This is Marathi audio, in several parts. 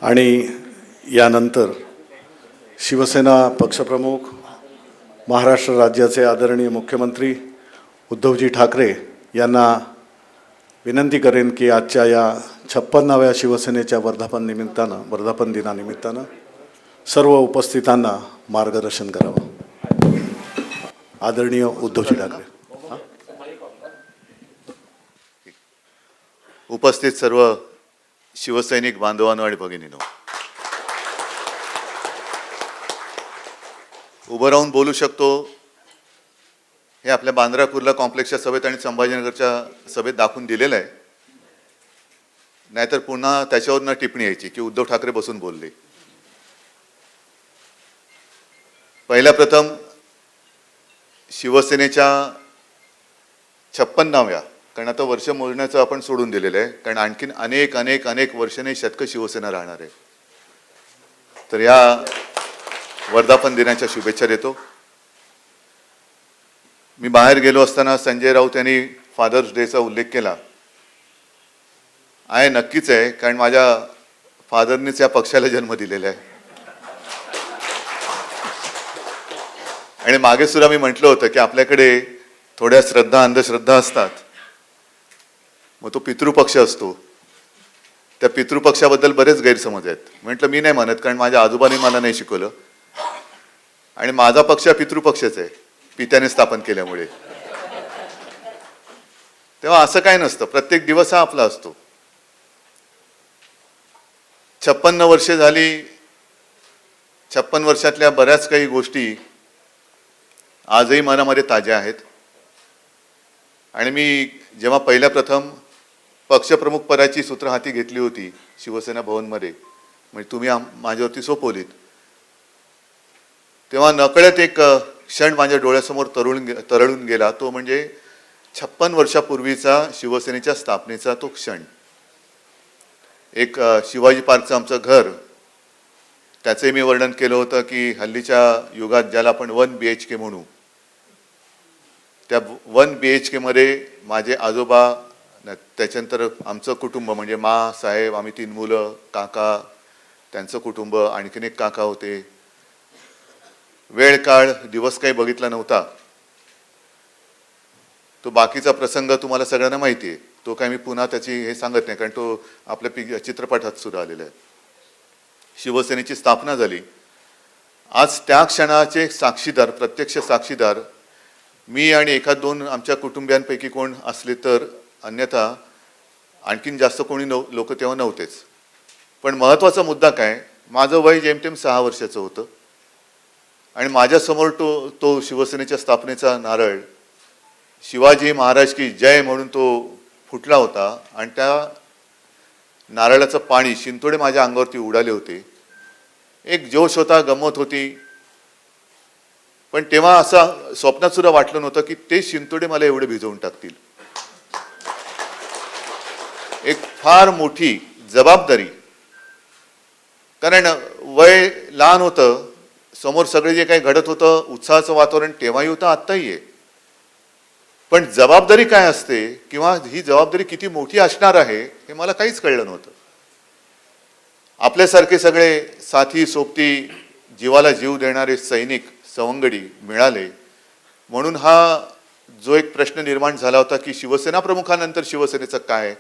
आणि यानंतर शिवसेना पक्षप्रमुख महाराष्ट्र राज्याचे आदरणीय मुख्यमंत्री उद्धवजी ठाकरे यांना विनंती करेन की आजच्या या 56व्या शिवसेनेच्या वर्धापन दिनानिमित्तानं सर्व उपस्थितांना मार्गदर्शन करावं. आदरणीय उद्धवजी ठाकरे. उपस्थित सर्व शिवसैनिक बांधवांनो आणि भगिनींनो, उभं राहून बोलू शकतो हे आपल्या बांद्रा कुर्ला कॉम्प्लेक्सच्या सभेत आणि संभाजीनगरच्या सभेत दाखवून दिलेलं आहे. नाहीतर पुन्हा त्याच्यावरनं टिप्पणी यायची की उद्धव ठाकरे बसून बोलले. पहिल्या प्रथम शिवसेनेच्या 56व्या, कारण आता वर्ष मोजण्याचं आपण सोडून दिलेलं आहे, कारण आणखीन अनेक अनेक अनेक वर्षाने शतक शिवसेना राहणार आहे. तर या वर्धापन दिनाच्या शुभेच्छा देतो. मी बाहेर गेलो असताना संजय राऊत यांनी फादर्स डेचा उल्लेख केला आहे. नक्कीच आहे, कारण माझ्या फादरनीच या पक्षाला जन्म दिलेला आहे. आणि मागे सुद्धा मी म्हटलं होतं की आपल्याकडे थोड्या श्रद्धा अंधश्रद्धा असतात. मग तो पितृपक्ष असतो, त्या पितृपक्षाबद्दल बरेच गैरसमज आहेत. म्हटलं मी नाही म्हणत, कारण माझ्या आजोबांनी मला नाही शिकवलं आणि माझा पक्ष पितृपक्षच आहे, पित्याने स्थापन केल्यामुळे. तेव्हा असं काय नसतं, प्रत्येक दिवस हा आपला असतो. 56 वर्षे झाली. 56 वर्षातल्या बऱ्याच काही गोष्टी आजही मनामध्ये ताज्या आहेत. आणि मी जेव्हा पहिल्या प्रथम पक्षप्रमुख पदाची सूत्र हाती घेतली होती शिवसेना भवनमध्ये, म्हणजे तुम्ही माझ्यावरती सोपवलीत, तेव्हा नकळत एक क्षण माझ्या डोळ्यासमोर तरळून गेला. तो म्हणजे 56 वर्षापूर्वीचा शिवसेनेच्या स्थापनेचा तो क्षण. एक शिवाजी पार्कचं आमचं घर, त्याचे मी वर्णन केलं होतं की हल्लीच्या युगात ज्याला आपण 1 BHK म्हणू, त्या 1 BHK मध्ये माझे आजोबा, त्याच्यानंतर आमचं कुटुंब म्हणजे मा साहेब, आम्ही 3 मुलं, काका, त्यांचं कुटुंब, आणखीन एक काका होते. वेळ काळ दिवस काही बघितला नव्हता. तो बाकीचा प्रसंग तुम्हाला सगळ्यांना माहिती आहे. तो काय मी पुन्हा त्याची हे सांगत नाही, कारण तो आपल्या चित्रपटात सुद्धा आलेला आहे. शिवसेनेची स्थापना झाली. आज त्या क्षणाचे साक्षीदार, प्रत्यक्ष साक्षीदार मी आणि एखाद दोन आमच्या कुटुंबियांपैकी कोण असले तर, अन्यथा आणखीन जास्त कोणी लोक तेव्हा नव्हतेच. पण महत्त्वाचा मुद्दा काय, माझं वय जेमतेम 6 वर्षाचं होतं आणि माझ्यासमोर तो शिवसेनेच्या स्थापनेचा नारळ शिवाजी महाराज की जय म्हणून तो फुटला होता. आणि त्या नारळाचं पाणी शिंतोडे माझ्या अंगावरती उडाले होते. एक जोश होता, गंमत होती. पण तेव्हा असं स्वप्नात सुद्धा वाटलं नव्हतं की ते शिंतोडे मला एवढे भिजवून टाकतील. एक फार मोठी जबाबदारी, कारण वय लहान होतं, समोर सगळे जे काही घडत होतं, उत्साहाचं वातावरण तेव्हाही होतं, आत्ताही आहे. पण जबाबदारी काय असते किंवा ही जबाबदारी किती मोठी असणार आहे हे मला काहीच कळलं नव्हतं. आपल्यासारखे सगळे साथी सोबती, जीवाला जीव देणारे सैनिक सवंगडी मिळाले म्हणून हा जो एक प्रश्न निर्माण झाला होता की शिवसेना प्रमुखानंतर शिवसेनेचं काय,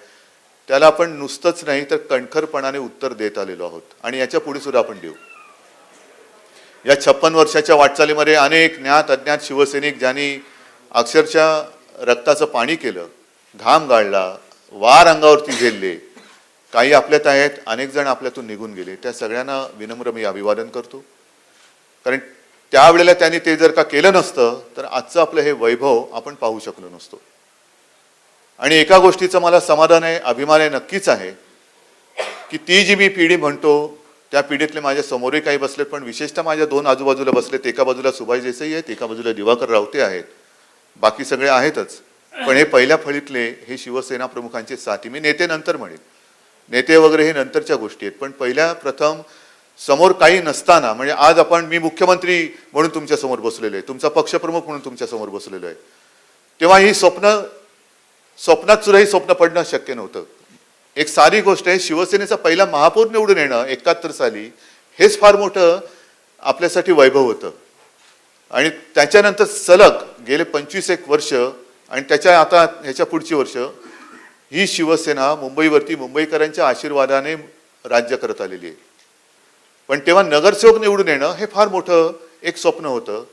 त्याला आपण नुसतंच नाही तर कणखरपणाने उत्तर देत आलेलो आहोत आणि याच्या पुढे सुद्धा आपण देऊ. या 56 वर्षाच्या वाटचालीमध्ये अनेक ज्ञात अज्ञात शिवसैनिक ज्यांनी अक्षरशः रक्ताचं पाणी केलं, घाम गाळला, वार अंगावरती झेलले, काही आपल्यात आहेत, अनेक जण आपल्यातून निघून गेले, त्या सगळ्यांना विनम्र मी अभिवादन करतो. कारण त्यावेळेला त्यांनी ते जर का केलं नसतं तर आजचं आपलं हे वैभव आपण पाहू शकलो नसतो. आणि एका गोष्टीचं मला समाधान आहे, अभिमान आहे, नक्कीच आहे की ती जी मी पिढी म्हणतो त्या पिढीतले माझ्या समोरही काही बसलेत, पण विशेषतः माझ्या 2 आजूबाजूला बसलेत. एका बाजूला सुभाष देसाई आहेत, एका बाजूला दिवाकर रावते आहेत, बाकी सगळे आहेतच. पण हे पहिल्या फळीतले हे शिवसेना प्रमुखांचे साथी. मी नेते नंतर म्हणेन, नेते वगैरे हे नंतरच्या गोष्टी आहेत, पण पहिल्या प्रथम समोर काही नसताना, म्हणजे आज मी मुख्यमंत्री म्हणून तुमच्या समोर बसलेलो आहे, तुमचा पक्षप्रमुख म्हणून तुमच्या समोर बसलेलो आहे, तेव्हा ही स्वप्नात सुद्धा ही स्वप्न पडणं शक्य नव्हतं. एक सारी गोष्ट आहे, शिवसेनेचा पहिला महापौर निवडून येणं 71 साली हेच फार मोठं आपल्यासाठी वैभव होतं. आणि त्याच्यानंतर सलग गेले 25 वर्ष आणि त्याच्या आता ह्याच्या पुढची वर्ष ही शिवसेना मुंबईवरती मुंबईकरांच्या आशीर्वादाने राज्य करत आलेली आहे. पण तेव्हा नगरसेवक निवडून येणं हे फार मोठं एक स्वप्न होतं.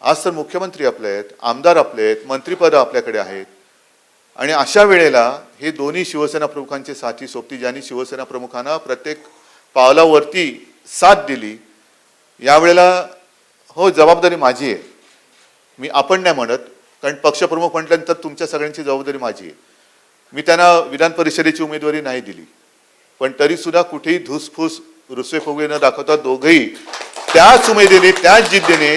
आज तर मुख्यमंत्री आपले आहेत, आमदार आपले आहेत, मंत्रिपद आपल्याकडे आहेत. आणि अशा वेळेला हे दोन्ही शिवसेना प्रमुखांचे साथी सोबती, ज्यांनी शिवसेना प्रमुखांना प्रत्येक पावलावरती साथ दिली, यावेळेला हो जबाबदारी माझी आहे. मी आपण नाही म्हणत, कारण पक्षप्रमुख म्हटल्यानंतर तुमच्या सगळ्यांची जबाबदारी माझी आहे. मी त्यांना विधान परिषदेची उमेदवारी नाही दिली, पण तरी सुद्धा कुठेही धुसफूस रुसवे फुगवे न दाखवता दोघेही त्याच उमेदीने त्याच जिद्दीने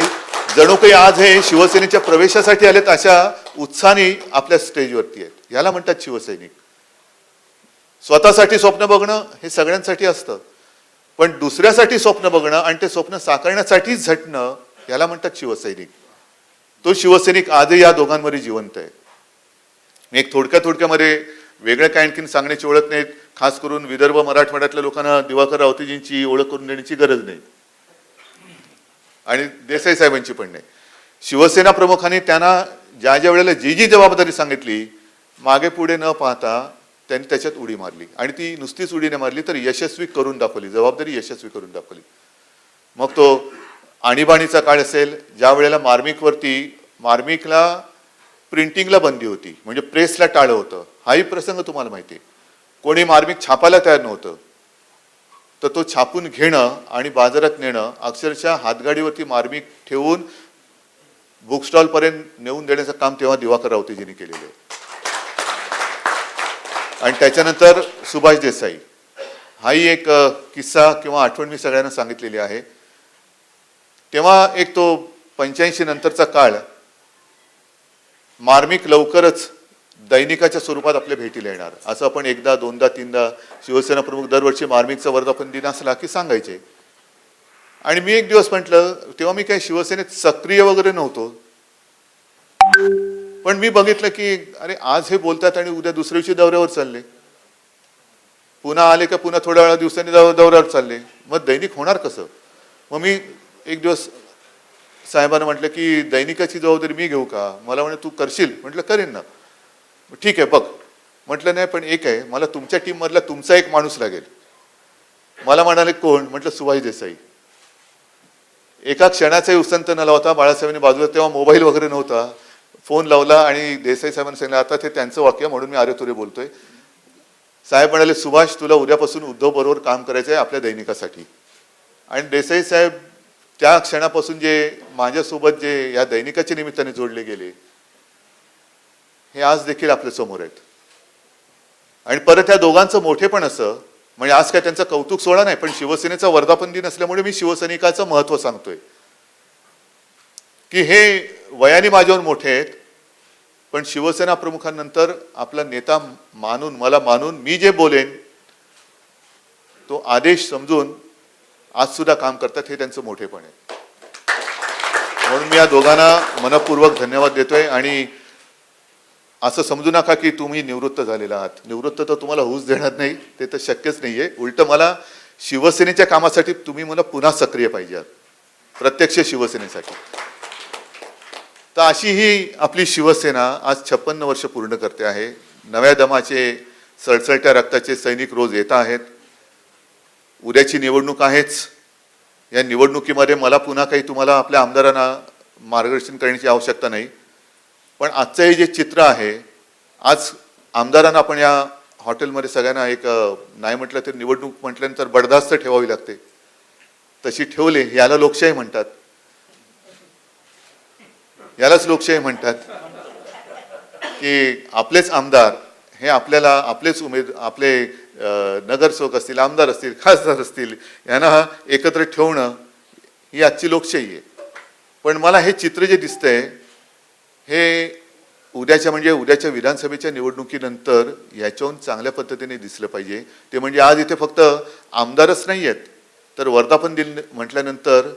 जणू काही आज हे शिवसेनेच्या प्रवेशासाठी आलेत अशा उत्साहाने आपल्या स्टेजवरती आहेत. याला म्हणतात शिवसैनिक. स्वतःसाठी स्वप्न बघणं हे सगळ्यांसाठी असतं, पण दुसऱ्यासाठी स्वप्न बघणं आणि ते स्वप्न साकारण्यासाठीच झटणं याला म्हणतात शिवसैनिक. तो शिवसैनिक आजही या दोघांमध्ये जिवंत आहे. मी एक थोडक्यामध्ये वेगळं काय आणखीन सांगण्याची ओळख नाही. खास करून विदर्भ मराठवाड्यातल्या लोकांना दिवाकर रावतेजींची ओळख करून देण्याची गरज नाही आणि देसाई साहेबांची पण नाही. शिवसेना प्रमुखांनी त्यांना ज्या ज्या वेळेला जी जी जबाबदारी सांगितली, मागे पुढे न पाहता त्यांनी त्याच्यात उडी मारली. आणि ती नुसतीच उडी नाही मारली तर यशस्वी करून दाखवली, जबाबदारी यशस्वी करून दाखवली. मग तो आणीबाणीचा काळ असेल, ज्या वेळेला मार्मिकला प्रिंटिंगला बंदी होती, म्हणजे प्रेसला टाळं होतं. हाही प्रसंग तुम्हाला माहिती आहे. कोणी मार्मिक छापायला तयार नव्हतं, तर तो छापून घेणं आणि बाजारात नेणं, अक्षरशः हातगाडीवरती मार्मिक ठेवून बुक स्टॉल पर्यंत नेऊन देण्याचं काम तेव्हा दिवाकर रावतेजींनी केलेलं आहे. आणि त्याच्यानंतर सुभाष देसाई, हाही एक किस्सा किंवा आठवण मी सगळ्यांना सांगितलेली आहे. तेव्हा एक तो 85 नंतरचा काळ, मार्मिक लवकरच दैनिकाच्या स्वरूपात आपल्या भेटीला येणार असं आपण एकदा दोनदा तीनदा शिवसेना प्रमुख दरवर्षी मार्मिकचा वर्धापन दिन असला की सांगायचे. आणि मी एक दिवस म्हटलं, तेव्हा मी काही शिवसेनेत सक्रिय वगैरे नव्हतो, पण मी बघितलं की अरे आज हे बोलतात आणि उद्या दुसऱ्या दिवशी दौऱ्यावर चालले, पुन्हा आले का पुन्हा थोड्या वेळा दिवसांनी दौऱ्यावर चालले, मग दैनिक होणार कसं. मग मी एक दिवस साहेबांना म्हटलं की दैनिकाची जबाबदारी मी घेऊ का. मला म्हणे तू करशील. म्हटलं करेन ना. ठीक आहे बघ. म्हटलं नाही, पण एक आहे, मला तुमच्या टीम मधला तुमचा एक माणूस लागेल. मला म्हणाले कोण. म्हटलं सुभाष देसाई. एका क्षणाचाही उसंत न लावता बाळासाहेबांनी बाजूला, तेव्हा मोबाईल वगैरे नव्हता, फोन लावला आणि देसाई साहेबांनी सांगितलं, आता ते त्यांचं वाक्य म्हणून मी आरेतुरे बोलतोय. साहेब म्हणाले सुभाष तुला उद्यापासून उद्धव बरोबर काम करायचं आहे आपल्या दैनिकासाठी. आणि देसाई साहेब त्या क्षणापासून जे माझ्यासोबत जे या दैनिकाच्या निमित्ताने जोडले गेले, हे आज देखील आपल्या समोर आहेत. आणि परत या दोघांचं मोठेपण असं, म्हणजे आज काय त्यांचा कौतुक सोहळा नाही, पण शिवसेनेचा वर्धापन दिन असल्यामुळे मी शिवसैनिकाचं महत्व सांगतोय की हे वयाने माझ्यावर मोठे आहेत, पण शिवसेना प्रमुखांनंतर आपला नेता मानून, मला मानून मी जे बोलेन तो आदेश समजून आज सुद्धा काम करतात. हे त्यांचं मोठेपण आहे. म्हणून मी या दोघांना मनपूर्वक धन्यवाद देतोय. आणि असं समजू नका की तुम्ही निवृत्त झालेला आहात. निवृत्त तर तुम्हाला होऊच देणार नाही, ते तर शक्यच नाहीये. उलट मला शिवसेनेच्या कामासाठी तुम्ही मला पुन्हा सक्रिय पाहिजे आहात, प्रत्यक्ष शिवसेनेसाठी. तर अशी ही आपली शिवसेना आज 56 वर्ष पूर्ण करते आहे. नव्या दमाचे, सळसळत्या रक्ताचे सैनिक रोज येत आहेत. उद्याची निवडणूक आहेच. या निवडणुकीमध्ये मला पुन्हा काही तुम्हाला आपल्या आमदारांना मार्गदर्शन करण्याची आवश्यकता नाही. पण आजचं हे जे चित्र आहे, आज आमदारांना आपण या हॉटेलमध्ये सगळ्यांना एक नाही म्हटलं तर निवडणूक म्हटल्यानंतर बडदास्त ठेवावी लागते, तशी ठेवले. याला लोकशाही म्हणतात. यालाच लोकशाही म्हणतात की आपलेच आमदार हे आपल्याला, आपलेच आपले नगरसेवक असतील, आमदार असतील, खासदार असतील, यांना एकत्र ठेवणं ही आजची लोकशाही आहे. पण मला हे चित्र जे दिसतंय हे उद्याच्या विधानसभेच्या निवडणुकीनंतर याच्याहून चांगल्या पद्धतीने दिसलं पाहिजे. ते म्हणजे आज इथे फक्त आमदारच नाही आहेत, तर वर्धापन दिन म्हटल्यानंतर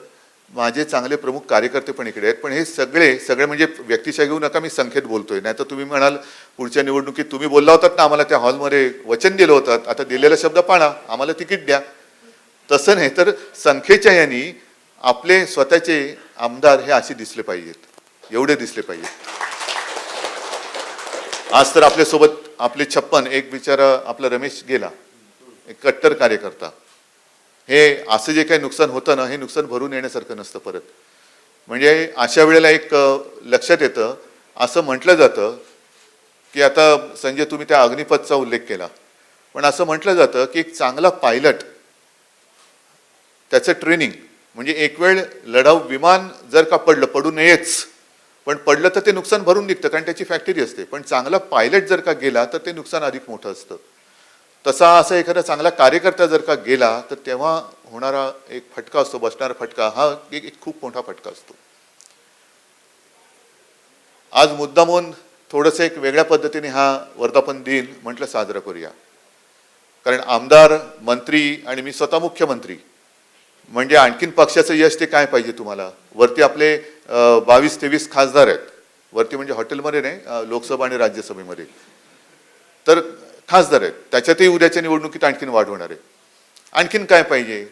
माझे चांगले प्रमुख कार्यकर्ते पण इकडे आहेत, पण हे सगळे म्हणजे व्यक्तिशः घेऊ नका, मी संख्येत बोलतोय. नाही तर तुम्ही म्हणाल पुढच्या निवडणुकीत तुम्ही बोलला होतात ना, आम्हाला त्या हॉलमध्ये वचन दिलं होतं, आता दिलेला शब्द पाळा, आम्हाला तिकीट द्या. तसं नाही, तर संख्येच्या यांनी आपले स्वतःचे आमदार हे असे दिसले पाहिजेत, एवढे दिसले पाहिजेत. आज तर आपल्यासोबत आपले 56 एक बिचारा आपला रमेश गेला, एक कट्टर कार्यकर्ता. हे असं जे काही नुकसान होतं ना, हे नुकसान भरून येण्यासारखं नसतं परत. म्हणजे अशा वेळेला एक लक्षात येतं, असं म्हटलं जातं की आता संजय तुम्ही त्या अग्निपथचा उल्लेख केला, पण असं म्हटलं जातं की एक चांगला पायलट त्याचं ट्रेनिंग म्हणजे एक वेळ लढाऊ विमान जर का पडू नयेच, पण पडलं तर ते नुकसान भरून निघतं कारण त्याची फॅक्टरी असते. पण चांगला पायलट जर का गेला तर ते नुकसान अधिक मोठं असतं. तसा असा एखादा चांगला कार्यकर्ता जर का गेला तर तेव्हा होणारा एक फटका असतो, बसणारा फटका हा एक खूप मोठा फटका असतो. आज मुद्दामून थोडंसं एक वेगळ्या पद्धतीने हा वर्धापन दिन म्हटलं साजरा करूया. कारण आमदार, मंत्री आणि मी स्वतः मुख्यमंत्री म्हणजे आणखीन पक्षाचं यश ते काय पाहिजे तुम्हाला. वरती आपले 22-23 खासदार आहेत, वरती म्हणजे हॉटेलमध्ये नाही, लोकसभा आणि राज्यसभेमध्ये तर खासदार आहेत. त्याच्यातही उद्याच्या निवडणुकीत आणखीन वाढ होणार आहे. आणखीन काय पाहिजे,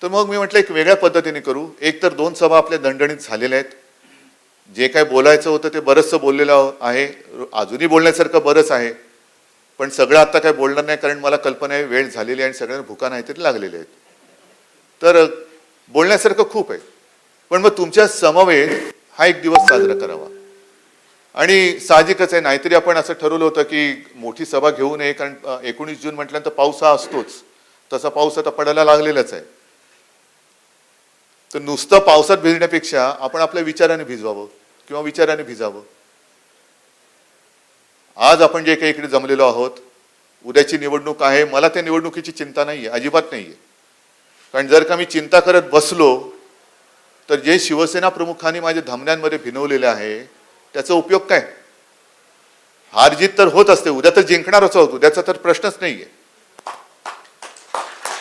तर मग मी म्हटलं एक वेगळ्या पद्धतीने करू. एक तर 2 सभा आपल्या दणदणीत झालेल्या आहेत. जे काय बोलायचं होतं ते बरंचसं बोललेलं आहे, अजूनही बोलण्यासारखं बरंच आहे, पण सगळं आता काय बोलणार नाही कारण मला कल्पना आहे वेळ झालेली आहे आणि सगळ्यांना भुका नाही तरी लागलेले आहेत. तर बोलण्यासारखं खूप आहे, पण मग तुमच्या समवेत हा एक दिवस साजरा करावा. आणि साहजिकच आहे, नाहीतरी आपण असं ठरवलं होतं की मोठी सभा घेऊ नये कारण 19 जून म्हटल्यानंतर पाऊस हा असतोच, तसा पाऊस आता पडायला लागलेलाच आहे. तर नुसतं पावसात भिजण्यापेक्षा आपण आपल्या विचाराने भिजवावं किंवा विचाराने भिजावं. आज आपण जे काही इकडे जमलेलो आहोत, उद्याची निवडणूक आहे, मला त्या निवडणुकीची चिंता नाहीये, अजिबात नाहीये. कारण जर का मी चिंता करत बसलो तर जे शिवसेना प्रमुखांनी माझ्या धमन्यांमध्ये भिनवलेले आहे त्याचा उपयोग काय. हारजीत तर होत असते, उद्या तर जिंकणारच आहोत, उद्याचा तर प्रश्नच नाहीये.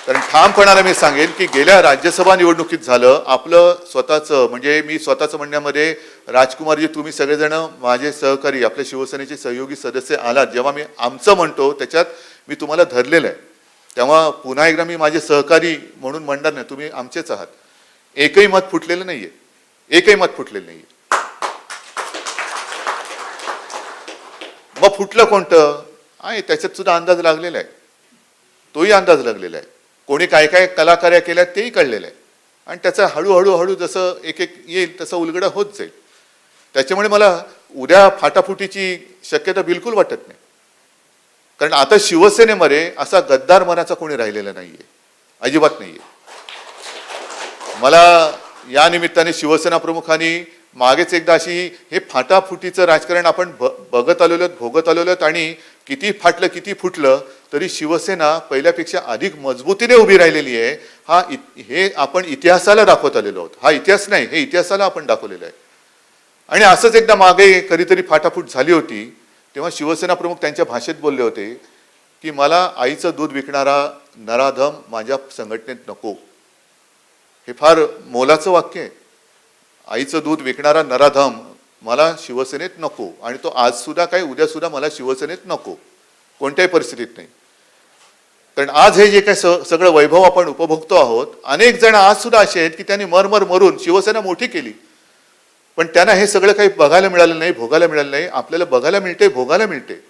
कारण ठामपणाने मी सांगेन की गेल्या राज्यसभा निवडणुकीत झालं आपलं स्वतःचं, म्हणजे मी स्वतःचं म्हणण्यामध्ये राजकुमारजी तुम्ही सगळेजण माझे सहकारी आपल्या शिवसेनेचे सहयोगी सदस्य आलात, जेव्हा मी आमचं म्हणतो त्याच्यात मी तुम्हाला धरलेलं आहे, तेव्हा पुन्हा एकदा मी माझे सहकारी म्हणून म्हणणार नाही, तुम्ही आमचेच आहात. एकही मत फुटलेलं नाहीये, एकही मत फुटलेलं नाहीये. मग फुटलं कोणतं आहे त्याच्यात सुद्धा अंदाज लागलेला आहे, तोही अंदाज लागलेला आहे. कोणी काय काय कलाकार्या केल्या तेही कळलेलं आहे आणि त्याचा हळूहळू जसं एक एक येईल तसं उलगडा होत जाईल. त्याच्यामुळे मला उद्या फाटाफुटीची शक्यता बिलकुल वाटत नाही. कारण आता शिवसेनेमध्ये असा गद्दार मनाचा कोणी राहिलेला नाहीये, अजिबात नाहीये. मला या निमित्ताने शिवसेना प्रमुखांनी मागेच एकदा अशी हे फाटाफुटीचं राजकारण आपण बघत आलेलो आहोत, भोगत आलेलो आहोत आणि किती फाटलं किती फुटलं तरी शिवसेना पहिल्यापेक्षा अधिक मजबूतीने उभी राहिलेली आहे. हे आपण इतिहासाला दाखवत आलेलो आहोत. हा इतिहास नाही, हे इतिहासाला आपण दाखवलेलं आहे. आणि असंच एकदा मागे कधीतरी फाटाफूट झाली होती तेव्हा शिवसेना प्रमुख त्यांच्या भाषेत बोलले होते की मला आईचं दूध विकणारा नराधम माझ्या संघटनेत नको. हे फार मोलाचं वाक्य आहे. आईचं दूध विकणारा नराधम मला शिवसेनेत नको आणि तो आज सुद्धा काय उद्या सुद्धा मला शिवसेनेत नको, कोणत्याही परिस्थितीत नाही. कारण आज हे जे काय सगळं वैभव आपण उपभोगतो आहोत, अनेक जण आज सुद्धा असे आहेत की त्यांनी मरून शिवसेना मोठी केली, पण त्यांना हे सगळं काही बघायला मिळालं नाही, भोगायला मिळालं नाही. आपल्याला बघायला मिळते, भोगायला मिळते.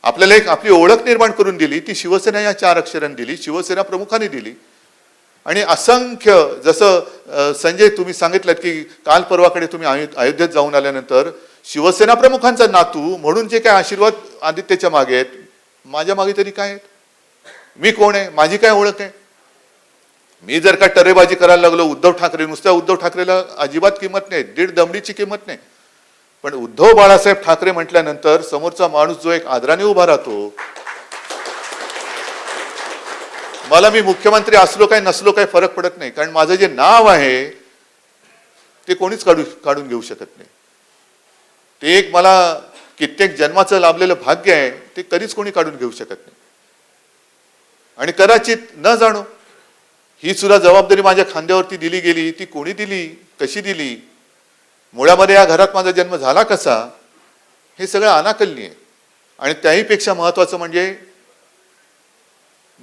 आपल्याला एक आपली ओळख निर्माण करून दिली, ती शिवसेना या 4 अक्षरांनी दिली, शिवसेना प्रमुखांनी दिली. आणि असंख्य जसं संजय तुम्ही सांगितलं की काल परवाकडे तुम्ही अयोध्येत जाऊन आल्यानंतर शिवसेना प्रमुखांचा नातू म्हणून जे काय आशीर्वाद आदित्यच्या मागे आहेत, माझ्या मागे तरी काय आहेत. मी कोण आहे, माझी काय ओळख आहे. मी जर का टरेबाजी करायला लागलो उद्धव ठाकरे, नुसत्या उद्धव ठाकरेला अजिबात किंमत नाही, 1.5 दमडीची किंमत नाही, पण उद्धव बाळासाहेब ठाकरे म्हटल्यानंतर समोरचा माणूस जो एक आदराने उभा राहतो. मला मी मुख्यमंत्री असलो काय नसलो काय फरक पडत नाही, कारण माझं जे नाव आहे ते कोणीच काढून घेऊ शकत नाही. ते एक मला कित्येक जन्माचं लाभलेलं भाग्य आहे, ते कधीच कोणी काढून घेऊ शकत नाही. आणि कदाचित न जाणो ही सुद्धा जबाबदारी माझ्या खांद्यावरती दिली गेली. ती कोणी दिली, कशी दिली, मुळामध्ये या घरात माझा जन्म झाला कसा, हे सगळं अनाकलनीय आहे. आणि त्याहीपेक्षा महत्त्वाचं म्हणजे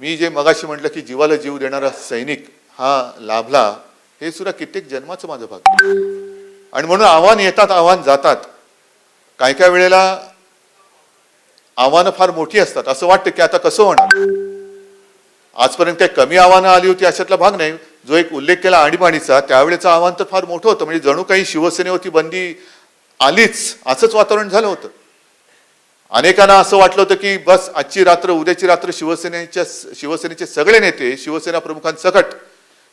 मी जे मगाशी म्हटलं की जीवाला जीव देणारा सैनिक हा लाभला, हे सुद्धा कित्येक जन्माचं माझं भाग्य. आणि म्हणून आव्हान येतात, आव्हान जातात. काय काय वेळेला आव्हानं फार मोठी असतात. असं वाटतं की आता कसं होणार. आजपर्यंत काही कमी आव्हानं आली होती अशातला भाग नाही. जो एक उल्लेख केला आणीबाणीचा, त्यावेळेचं आव्हान तर फार मोठं होतं. म्हणजे जणू काही शिवसेनेवरती बंदी आलीच असंच वातावरण झालं होतं. अनेकांना असं वाटलं होतं की बस आजची रात्र उद्याची रात्र शिवसेनेचे सगळे नेते, शिवसेना प्रमुखांसकट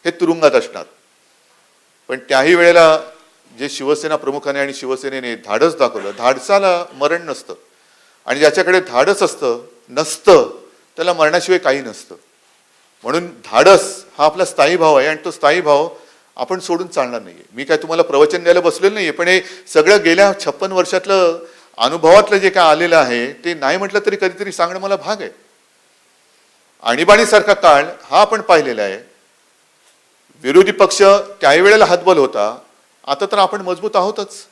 हे तुरुंगात असणार. पण त्याही वेळेला जे शिवसेना प्रमुखाने आणि शिवसेनेने धाडस दाखवलं, धाडसाला मरण नसतं. आणि ज्याच्याकडे धाडस नसतं त्याला मरणाशिवाय काही नसतं. म्हणून धाडस हा आपला स्थायी भाव आहे आणि तो स्थायी भाव आपण सोडून चालणार नाहीये. मी काय तुम्हाला प्रवचन द्यायला बसलेलं नाहीये, पण हे सगळं गेल्या 56 वर्षातलं अनुभवातलं जे काय आलेलं आहे ते नाही म्हटलं तरी कधीतरी सांगणं मला भाग आहे. आणीबाणीसारखा काळ हा आपण पाहिलेला आहे. विरोधी पक्ष त्याही वेळेला हतबल होता, आता तर आपण मजबूत आहोतच.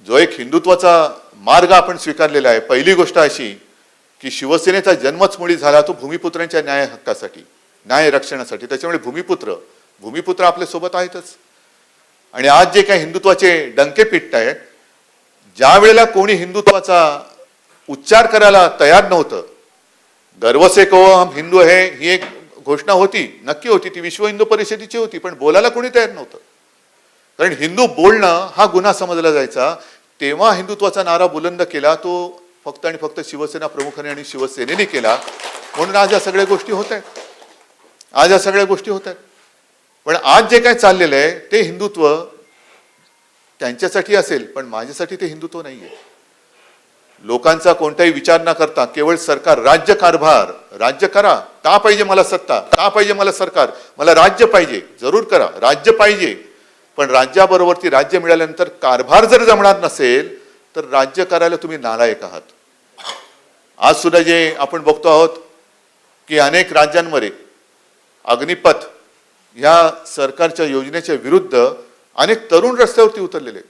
जो एक हिंदुत्वाचा मार्ग आपण स्वीकारलेला आहे. पहिली गोष्ट अशी की शिवसेनेचा जन्मच मुळी झाला तो भूमिपुत्रांच्या न्याय हक्कासाठी, न्याय रक्षणासाठी. त्याच्यामुळे भूमिपुत्र आपल्या सोबत आहेतच. आणि आज जे काही हिंदुत्वाचे डंके पिटतायत, ज्या वेळेला कोणी हिंदुत्वाचा उच्चार करायला तयार नव्हतं, गर्व से कहो हम हिंदू है ही एक घोषणा होती, नक्की होती, ती विश्व हिंदू परिषदेची होती, पण बोलायला कोणी तयार नव्हतं. कारण हिंदू बोलणं हा गुन्हा समजला जायचा. तेव्हा हिंदुत्वाचा नारा बुलंद केला तो फक्त आणि फक्त शिवसेना प्रमुखाने आणि शिवसेनेने केला. म्हणून आज या सगळ्या गोष्टी होत आहेत. पण आज जे काय चाललेलं आहे ते हिंदुत्व त्यांच्यासाठी असेल, पण माझ्यासाठी ते हिंदुत्व नाहीये. लोकांचा कोणताही विचार न करता केवळ सरकार, राज्यकारभार, राज्य करा, का पाहिजे मला सत्ता, का पाहिजे मला सरकार, मला राज्य पाहिजे, जरूर करा, राज्य पाहिजे. पण राज्याबरोबर राज्य मिळाल्यानंतर कारभार जर जमणार नसेल तर राज्य करायला तुम्ही नालायक आहात. आज सुद्धा जे आपण बघतो आहोत की अनेक राज्यांमध्ये अग्निपथ या सरकारच्या योजनेच्या विरुद्ध अनेक तरुण रस्त्यावरती उतरलेले आहेत.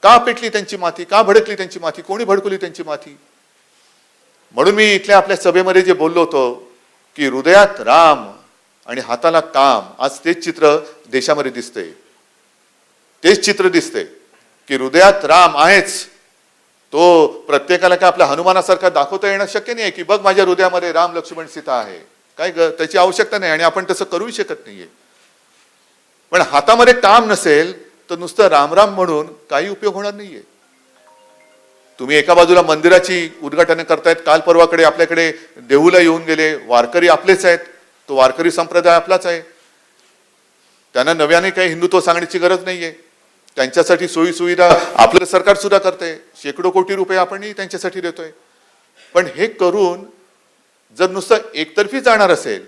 का पेटली त्यांची माथी, का भडकली त्यांची माथी, कोणी भडकवली त्यांची माथी. म्हणून मी इथल्या आपल्या सभेमध्ये जे बोललो होतो की हृदयात राम आणि हाताला काम, आज तेच चित्र देशामध्ये दिसतंय. तेच चित्र दिसतंय की हृदयात राम आहेच. तो प्रत्येकाला काय आपल्या हनुमानासारखा दाखवता येणं शक्य नाही की बघ माझ्या हृदयामध्ये राम लक्ष्मण सीता आहे. काय त्याची आवश्यकता नाही आणि आपण तसं करूही शकत नाहीये. पण हातामध्ये काम नसेल तर नुसतं रामराम म्हणून काही उपयोग होणार नाहीये. तुम्ही एका बाजूला मंदिराची उद्घाटन करतायत, काल परवाकडे आपल्याकडे देहूला येऊन गेले वारकरी, आपलेच आहेत, तो वारकरी संप्रदाय आपलाच आहे. त्यांना नव्याने काही हिंदुत्व सांगण्याची गरज नाहीये. त्यांच्यासाठी सोयी सुविधा आपलं सरकार सुद्धा करतंय. शेकडो कोटी रुपये आपणही त्यांच्यासाठी देतोय. पण हे करून जर नुसतं एकतर्फी जाणार असेल,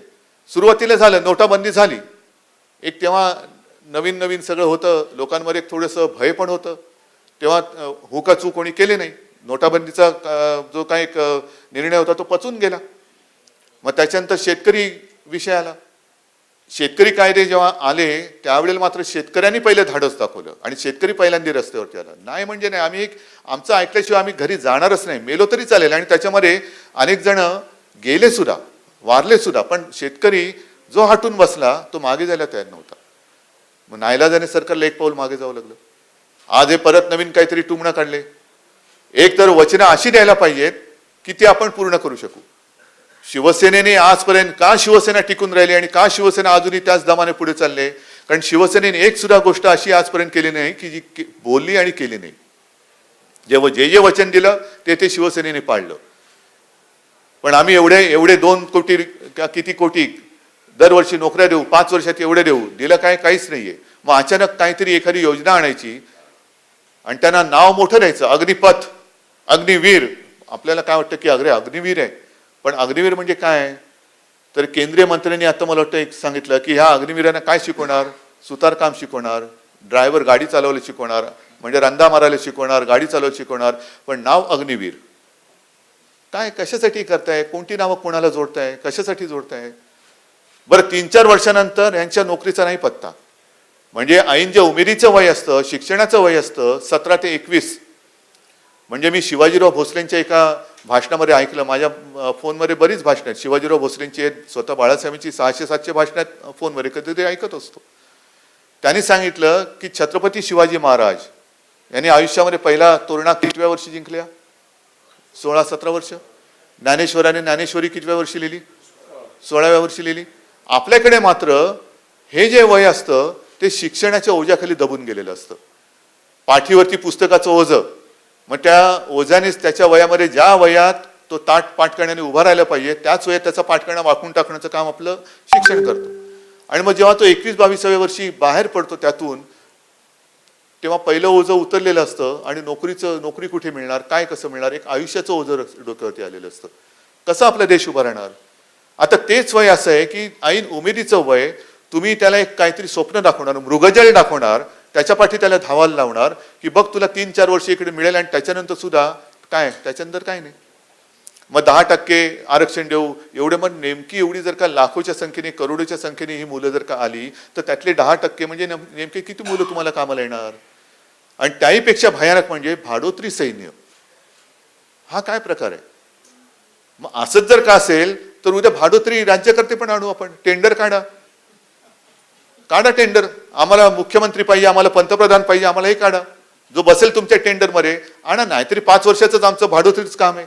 सुरुवातीला झालं, नोटाबंदी झाली, एक तेव्हा नवीन सगळं होतं, लोकांमध्ये एक थोडंसं भय पण होतं. तेव्हा हुकाचूक कोणी केले नाही. नोटाबंदीचा जो काही एक निर्णय होता तो पचून गेला. मग त्याच्यानंतर शेतकरी विषय आला. शेतकरी कायदे जेव्हा आले त्यावेळेला मात्र शेतकऱ्यांनी पहिले धाडस दाखवलं आणि शेतकरी पहिल्यांदा रस्त्यावरती आला. नाही म्हणजे नाही, आम्ही आमचं ऐकल्याशिवाय आम्ही घरी जाणारच नाही, मेलो तरी चालेल. आणि त्याच्यामध्ये अनेक जण गेले सुद्धा, वारले सुद्धा, पण शेतकरी जो हटून बसला तो मागे जायला तयार नव्हता. मग नाईलाजाने सरकारला एक पाऊल मागे जावं लागलं. आज हे परत नवीन काहीतरी टुमणं काढले. एक तर वचनं अशी द्यायला पाहिजेत की ती आपण पूर्ण करू शकू. शिवसेनेने आजपर्यंत का शिवसेना टिकून राहिली आणि का शिवसेना अजूनही त्याच दमाने पुढे चालले? कारण शिवसेनेने एक सुद्धा गोष्ट अशी आजपर्यंत केली नाही की जी बोलली आणि केली नाही. जे वचन दिलं ते शिवसेनेने पाळलं. पण आम्ही एवढे 2 कोटी किती कोटी दरवर्षी नोकऱ्या देऊ, 5 वर्षात एवढे देऊ, दिलं काय? काहीच नाहीये. मग अचानक काहीतरी एखादी योजना आणायची आणि त्यांना नाव मोठं द्यायचं, अग्निपथ, अग्निवीर. आपल्याला काय वाटतं की अग्निवीर आहे, पण अग्निवीर म्हणजे काय? तर केंद्रीय मंत्र्यांनी आता मला वाटतं एक सांगितलं की ह्या अग्निवीरांना काय शिकवणार? सुतारकाम शिकवणार, ड्रायव्हर गाडी चालवायला शिकवणार, म्हणजे रंदा मारायला शिकवणार, गाडी चालवायला शिकवणार, पण नाव अग्निवीर. काय, कशासाठी करताय? कोणती नावं कोणाला जोडताय? कशासाठी जोडताय? बरं 3-4 वर्षानंतर यांच्या नोकरीचा नाही पत्ता. म्हणजे ऐन जे उमेदीचं वय असतं, शिक्षणाचं वय असतं 17 ते 21. म्हणजे मी शिवाजीराव भोसलेंच्या एका भाषणामध्ये ऐकलं, माझ्या फोनमध्ये बरीच भाषणं आहेत शिवाजीराव भोसलेंची आहेत, स्वतः बाळासाहेबांची 600-700 भाषणं आहेत फोनमध्ये, कधी ऐकत असतो. त्यांनी सांगितलं की छत्रपती शिवाजी महाराज यांनी आयुष्यामध्ये पहिला तोरणा कितव्या वर्षी जिंकल्या? 16-17 वर्ष. ज्ञानेश्वराने ज्ञानेश्वरी कितव्या वर्षी लिहिली? 16व्या वर्षी लिहिली. आपल्याकडे मात्र हे जे वय असतं ते शिक्षणाच्या ओझ्याखाली दबून गेलेलं असतं. पाठीवरती पुस्तकाचं ओझं, मग त्या ओझ्यानेच त्याच्या वयामध्ये ज्या वयात तो पाठ करण्याने उभा राहायला पाहिजे त्याच वयात त्याचा पाठ करणं वाकून टाकण्याचं काम आपलं शिक्षण करतो. आणि मग जेव्हा तो 21-22व्या वर्षी बाहेर पडतो त्यातून, तेव्हा पहिलं ओझं उतरलेलं असतं आणि नोकरी कुठे मिळणार, काय कसं मिळणार, एक आयुष्याचं ओझं डोक्यावरती आलेलं असतं. कसं आपला देश उभा राहणार? आता तेच वय असं आहे की ऐन उमेदीचं वय, तुम्ही त्याला एक काहीतरी स्वप्न दाखवणार, मृगजळ दाखवणार, त्याच्या पाठी त्याला धावायला लावणार की बघ तुला 3-4 वर्ष इकडे मिळेल आणि त्याच्यानंतर सुद्धा काय, त्याच्यानंतर काय नाही. मग 10% आरक्षण देऊ एवढे, मग नेमकी एवढी जर का लाखोच्या संख्येने करोडोच्या संख्येने ही मुलं जर का आली तर त्यातले 10% म्हणजे नेमके किती मुलं तुम्हाला कामाला येणार? आणि त्याहीपेक्षा भयानक म्हणजे भाडोत्री सैन्य. हा काय प्रकार आहे? मग असंच जर का असेल तर उद्या भाडोत्री राज्यकर्ते पण आणू आपण, टेंडर काढा टेंडर. आम्हाला मुख्यमंत्री पाहिजे, आम्हाला पंतप्रधान पाहिजे, आम्हाला हे काढा, जो बसेल तुमच्या टेंडरमध्ये आणा. नाहीतरी 5 वर्षाचंच आमचं भाडोत्रीच काम आहे.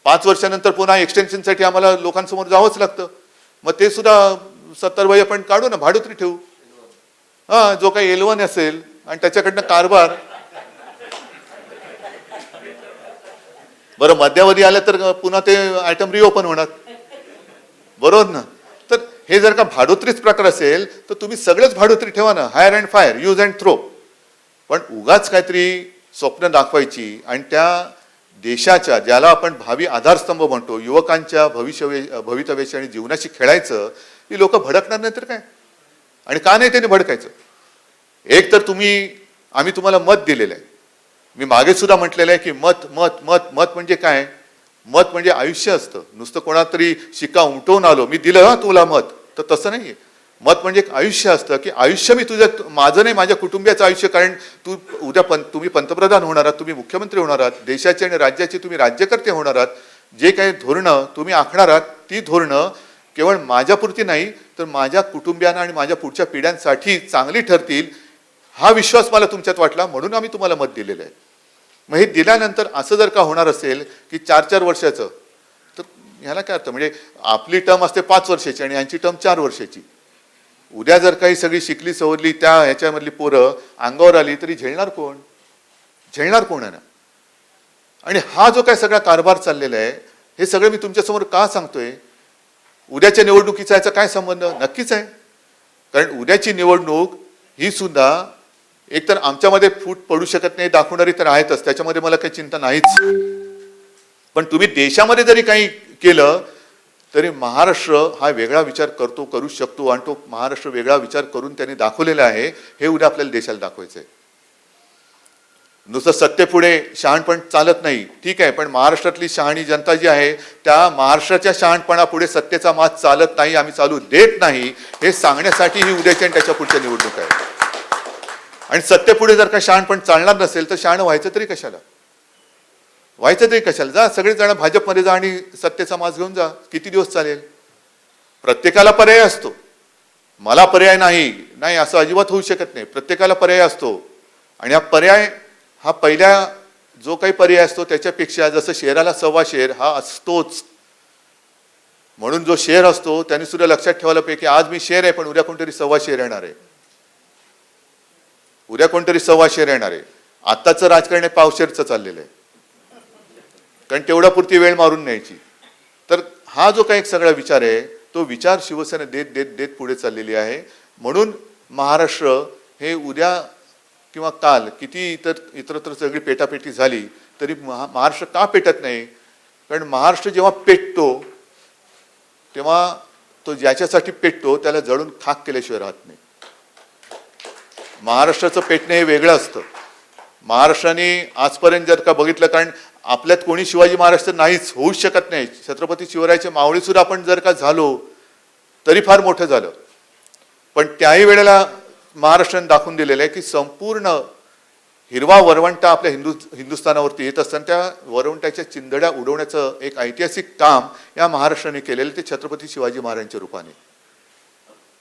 5 वर्षानंतर पुन्हा एक्सटेन्शनसाठी आम्हाला लोकांसमोर जावंच लागतं. मग ते सुद्धा 70 वय आपण काढू ना, भाडोत्री ठेवू. हा, जो काही L1 असेल आणि त्याच्याकडनं कारभार. बरं, मध्यावधी आलं तर पुन्हा ते आयटम रिओपन होणार, बरोबर ना? तर हे जर का भाडोत्रीच प्रकार असेल तर तुम्ही सगळेच भाडोत्री ठेवा ना, hire and fire, use and throw. पण उगाच काहीतरी स्वप्न दाखवायची आणि त्या देशाच्या, ज्याला आपण भावी आधारस्तंभ म्हणतो, युवकांच्या भवितव्याशी आणि जीवनाशी खेळायचं, ही लोक भडकणार नाही तर काय? आणि का नाही त्यांनी भडकायचं? एक तर आम्ही तुम्हाला मत दिलेलं आहे. मी मागे सुद्धा म्हटलेलं आहे की मत मत मत मत म्हणजे काय? मत म्हणजे आयुष्य असतं. नुसतं कोणातरी शिक्का उमटवून आलो, मी दिलं तुला मत, तर तसं नाहीये. मत म्हणजे एक आयुष्य असतं की आयुष्य मी माझं नाही, माझ्या कुटुंबियाचं आयुष्य. कारण उद्या तुम्ही पंतप्रधान होणार आहात, तुम्ही मुख्यमंत्री होणार आहात, देशाचे आणि राज्याचे तुम्ही राज्यकर्ते होणार आहात. जे काही धोरणं तुम्ही आखणार आहात ती धोरणं केवळ माझ्यापुरती नाही तर माझ्या कुटुंबियांना आणि माझ्या पुढच्या पिढ्यांसाठी चांगली ठरतील, हा विश्वास मला तुमच्यात वाटला, म्हणून आम्ही तुम्हाला मत दिलेलं आहे. मग हे दिल्यानंतर असं जर का होणार असेल की 4-4 वर्षाचं, तर ह्याला काय अर्थ? म्हणजे आपली टर्म असते 5 वर्षाची आणि यांची टर्म 4 वर्षाची. उद्या जर काही सगळी शिकली सवरली त्या ह्याच्यामधली पोरं अंगावर आली तरी झेलणार कोण? झेलणार कोण आहे ना? आणि हा जो काय सगळा कारभार चाललेला आहे, हे सगळं मी तुमच्यासमोर का सांगतोय? उद्याच्या निवडणुकीचा याचा काय संबंध? नक्कीच आहे. कारण उद्याची निवडणूक ही सुद्धा एकतर आमच्यामध्ये फूट पडू शकत नाही दाखवणारी तर आहेतच, त्याच्यामध्ये मला काही चिंता नाहीच. पण तुम्ही देशामध्ये जरी काही केलं तरी महाराष्ट्र हा वेगळा विचार करू शकतो आणि तो महाराष्ट्र वेगळा विचार करून त्यांनी दाखवलेला आहे. हे उद्या आपल्याला देशाला दाखवायचं आहे. नुसतं सत्तेपुढे शहाणपण चालत नाही, ठीक आहे, पण महाराष्ट्रातली शहाणी जनता जी आहे त्या महाराष्ट्राच्या शहाणपणापुढे सत्तेचा मात चालत नाही, आम्ही चालू देत नाही, हे सांगण्यासाठी ही उद्याच्या आणि त्याच्या पुढच्या निवडणूक आहे. आणि सत्तेपुढे जर का शहाणपण चालणार नसेल तर शहाणं व्हायचं तरी कशाला? जा, सगळेजण भाजपमध्ये जा आणि सत्तेचा माज घेऊन जा. किती दिवस चालेल? प्रत्येकाला पर्याय असतो. मला पर्याय नाही असं अजिबात होऊ शकत नाही. प्रत्येकाला पर्याय असतो आणि हा पहिल्या जो काही पर्याय असतो त्याच्यापेक्षा, जसं शेराला 1.25 शेर हा असतोच, म्हणून जो शेर असतो त्याने सुद्धा लक्षात ठेवायला पाहिजे की आज मी शेर आहे पण उद्या कोणतरी 1.25 शेर येणार आहे. उद्या कोणतरी 1.25 शेर येणार आहे. आत्ताचं राजकारण पावशेरचं चाललेलं आहे, कारण तेवढ्यापुरती वेळ मारून न्यायची. तर हा जो काही सगळा विचार आहे तो विचार शिवसेना देत पुढे चाललेली आहे. म्हणून महाराष्ट्र हे उद्या किंवा काल किती इतरत्र सगळी पेटापेटी झाली तरी महाराष्ट्र का पेटत नाही? कारण महाराष्ट्र जेव्हा पेटतो तेव्हा तो ज्याच्यासाठी पेटतो त्याला जळून खाक केल्याशिवाय राहत नाही. महाराष्ट्राचं पेटणे हे वेगळं असतं. महाराष्ट्राने आजपर्यंत जर का बघितलं, कारण आपल्यात कोणी शिवाजी महाराज तर नाहीच, होऊच शकत नाही. छत्रपती शिवरायाचे मावळे सुद्धा आपण जर का झालो तरी फार मोठं झालं. पण त्याही वेळेला महाराष्ट्राने दाखवून दिलेलं आहे की संपूर्ण हिरवा वरवंटा आपल्या हिंदुस्थानावरती येत असताना त्या वरवंट्याच्या चिंधड्या उडवण्याचं एक ऐतिहासिक काम या महाराष्ट्राने केलेलं ते छत्रपती शिवाजी महाराजांच्या रूपाने.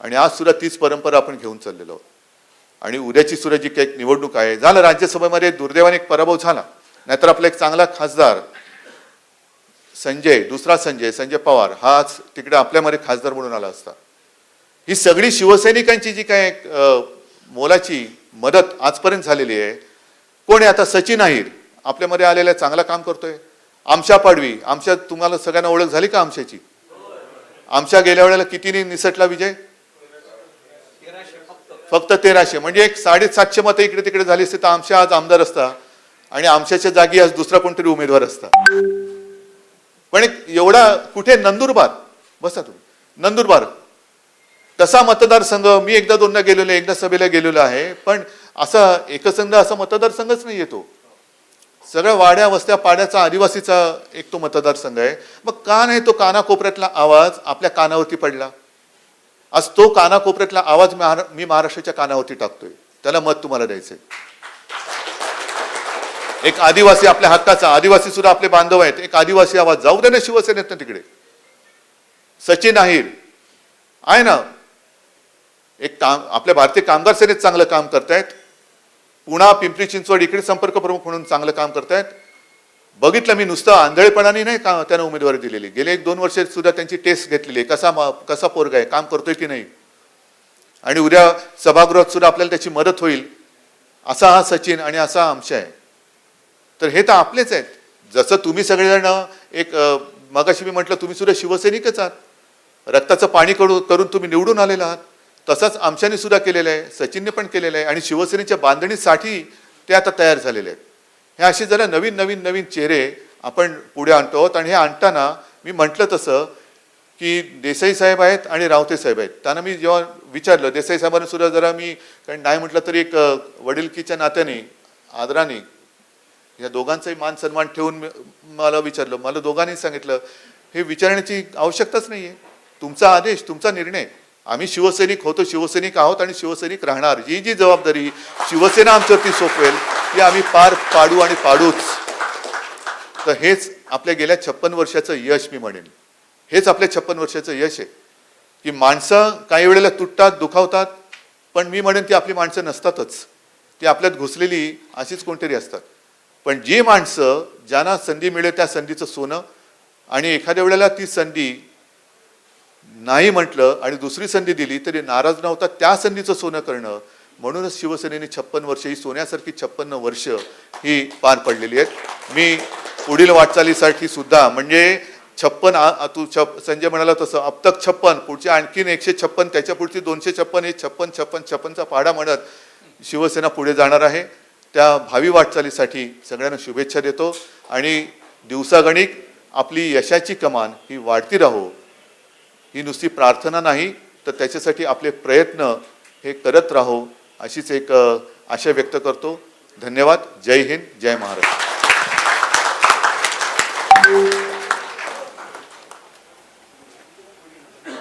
आणि आज सुद्धा तीच परंपरा आपण घेऊन चाललेलो आहोत. आणि उद्याची सुद्धा जी काही निवडणूक आहे, झालं राज्यसभेमध्ये दुर्दैवाने एक पराभव झाला, नाहीतर आपला एक चांगला खासदार दुसरा संजय पवार हाच तिकडे आपल्यामध्ये खासदार म्हणून आला असता. ही सगळी शिवसैनिकांची जी काय मोलाची मदत आजपर्यंत झालेली आहे. कोण आहे आता? सचिन अहिर आपल्यामध्ये आलेला चांगला काम करतोय. आमशा पाडवी, तुम्हाला सगळ्यांना ओळख झाली का आमशाची? आमशा गेल्या वेळेला किती निसटला विजय? फक्त 1300. म्हणजे एक 750 मतं इकडे तिकडे झाली असते तर आमशा आज आमदार असता आणि आमशाच्या जागी आज दुसरा कोणतरी उमेदवार असता. पण एक एवढा कुठे? नंदुरबार. बसा तुम्ही. नंदुरबार तसा मतदारसंघ मी एकदा दोनदा गेलेलो, एकदा सभेला गेलेलो आहे, पण असा एकसंघ असा मतदारसंघच नाही येतो. सगळ्या वाड्या वस्त्या पाड्याचा आदिवासीचा एक तो मतदारसंघ आहे. मग का नाही तो कानाकोपऱ्यातला आवाज आपल्या कानावरती पडला? आज तो कानाकोपऱ्यातला आवाज मी महाराष्ट्राच्या कानावरती टाकतोय. त्याला मत तुम्हाला द्यायचंय. एक आदिवासी आपल्या हक्काचा, आदिवासी सुद्धा आपले बांधव आहेत, एक आदिवासी आवाज जाऊ दे ना शिवसेनेत तिकडे. सचिन अहिर आहे ना, एक काम आपल्या भारतीय कामगार सेनेत चांगलं काम करतायत. पुणा पिंपरी चिंचवड इकडे संपर्क प्रमुख म्हणून चांगलं काम करतायत. बघितलं मी, नुसतं आंधळेपणाने नाही का त्यांना उमेदवारी दिलेली. गेले 1-2 वर्ष सुद्धा त्यांची टेस्ट घेतलेली, कसा पोरगा आहे, काम करतोय की नाही. आणि उद्या सभागृहात सुद्धा आपल्याला त्याची मदत होईल. असा हा सचिन आणि असा आमशा आहे. तर हे तर आपलेच आहेत. जसं तुम्ही सगळेजण एक मगाशी मी म्हटलं तुम्ही सुद्धा शिवसैनिकच आहात, रक्ताचं पाणी करून तुम्ही निवडून आलेला आहात. तसंच आमच्याने सुद्धा केलेलं आहे, सचिनने पण केलेलं आहे. आणि शिवसेनेच्या बांधणीसाठी ते आता तयार झालेले आहेत. हे असे जरा नवीन चेहरे आपण पुढे आणतो आहोत. आणि हे आणताना मी म्हटलं तसं की देसाई साहेब आहेत आणि रावते साहेब आहेत. त्यांना मी जेव्हा विचारलं, देसाई साहेबांना सुद्धा जरा मी कारण नाही म्हटलं तरी एक वडिलकीच्या नात्याने आदराने या दोघांचाही मान सन्मान ठेवून मला विचारलं. मला दोघांनी सांगितलं हे विचारण्याची आवश्यकताच नाही आहे, तुमचा आदेश, तुमचा निर्णय. आम्ही शिवसैनिक होतो, शिवसैनिक आहोत आणि शिवसैनिक राहणार. जी जबाबदारी शिवसेना आमच्यावरती सोपवेल ती आम्ही पार पाडू आणि पाडूच. तर हेच आपल्या गेल्या 56 वर्षाचं यश मी म्हणेन. हेच आपल्या 56 वर्षाचं यश आहे की माणसं काही वेळेला तुटतात, दुखावतात, पण मी म्हणेन ती आपली माणसं नसतातच. ती आपल्यात घुसलेली अशीच कोणतरी असतात. पण जी माणसं ज्यांना संधी मिळेल त्या संधीचं सोनं, आणि एखाद्या वेळेला ती संधी नाही म्हटलं आणि दुसरी संधी दिली तरी नाराज नव्हता, त्या संधीचं सोनं करणं. म्हणूनच शिवसेनेने 56 वर्ष ही सोन्यासारखी 56 वर्ष ही पार पडलेली आहेत. मी पुढील वाटचालीसाठी सुद्धा म्हणजे 56 संजय म्हणाला तसं अब तक 56, पुढचे आणखीन 156, त्याच्या पुढची 256, हे 56चा पाढा म्हणत शिवसेना पुढे जाणार आहे. त्या भावी वाटचालीसाठी सगळ्यांना शुभेच्छा देतो. आणि दिवसागणिक आपली यशाची कमान ही वाढती राहो, ही नुसती प्रार्थना नाही तर त्याच्यासाठी आपले प्रयत्न हे करत राहो, अशीच एक आशा व्यक्त करतो. धन्यवाद. जय हिंद, जय महाराष्ट्र.